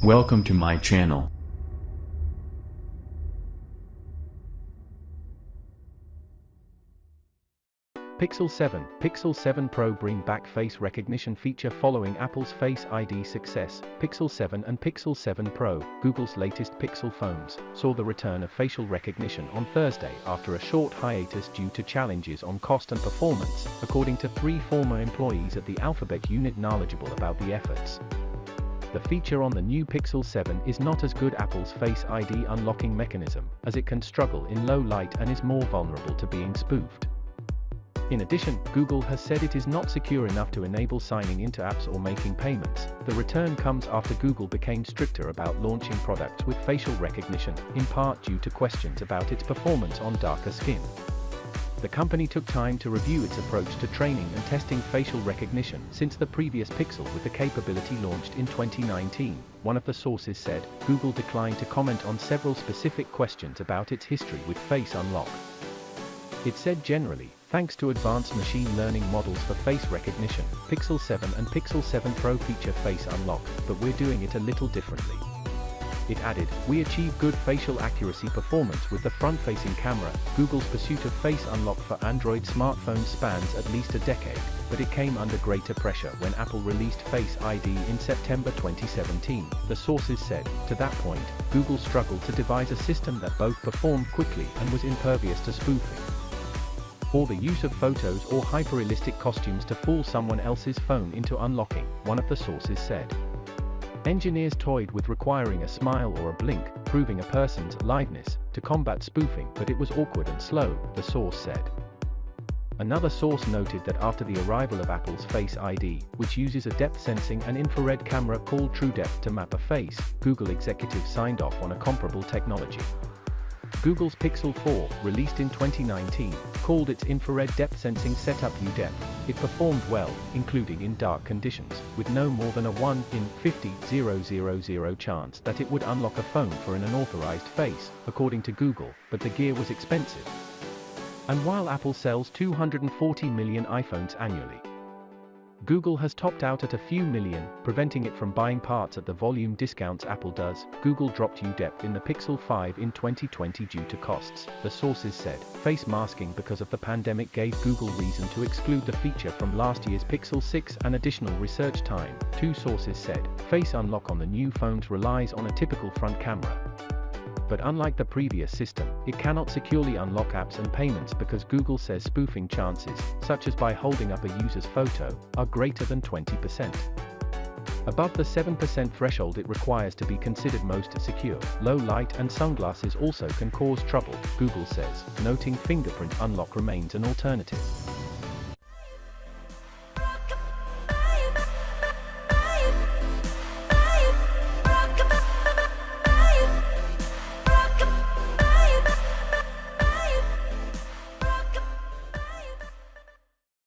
Welcome to my channel. Pixel 7 Pro bring back face recognition feature following Apple's Face ID success. Pixel 7 and Pixel 7 Pro, Google's latest Pixel phones, saw the return of facial recognition on Thursday after a short hiatus due to challenges on cost and performance, according to 3 former employees at the Alphabet unit knowledgeable about the efforts. The feature on the new Pixel 7 is not as good Apple's Face ID unlocking mechanism, as it can struggle in low light and is more vulnerable to being spoofed. In addition, Google has said it is not secure enough to enable signing into apps or making payments. The return comes after Google became stricter about launching products with facial recognition, in part due to questions about its performance on darker skin. The company took time to review its approach to training and testing facial recognition since the previous Pixel with the capability launched in 2019. One of the sources said, Google declined to comment on several specific questions about its history with Face Unlock. It said generally, thanks to advanced machine learning models for face recognition, Pixel 7 and Pixel 7 Pro feature Face Unlock, but we're doing it a little differently. It added, we achieve good facial accuracy performance with the front-facing camera. Google's pursuit of Face Unlock for Android smartphones spans at least a decade, but it came under greater pressure when Apple released Face ID in September 2017, the sources said. To that point, Google struggled to devise a system that both performed quickly and was impervious to spoofing, or the use of photos or hyper-realistic costumes to fool someone else's phone into unlocking, one of the sources said. Engineers toyed with requiring a smile or a blink, proving a person's liveness, to combat spoofing, but it was awkward and slow, the source said. Another source noted that after the arrival of Apple's Face ID, which uses a depth sensing and infrared camera called TrueDepth to map a face, Google executives signed off on a comparable technology. Google's Pixel 4, released in 2019, called its infrared depth sensing setup UDepth. It performed well, including in dark conditions, with no more than a 1 in 50,000 chance that it would unlock a phone for an unauthorized face, according to Google, but the gear was expensive. And while Apple sells 240 million iPhones annually, Google has topped out at a few million, preventing it from buying parts at the volume discounts Apple does. Google dropped UDepth in the Pixel 5 in 2020 due to costs, the sources said. Face masking because of the pandemic gave Google reason to exclude the feature from last year's Pixel 6 and additional research time, 2 sources said. Face Unlock on the new phones relies on a typical front camera, but unlike the previous system, it cannot securely unlock apps and payments because Google says spoofing chances, such as by holding up a user's photo, are greater than 20%. Above the 7% threshold it requires to be considered most secure. Low light and sunglasses also can cause trouble, Google says, noting fingerprint unlock remains an alternative.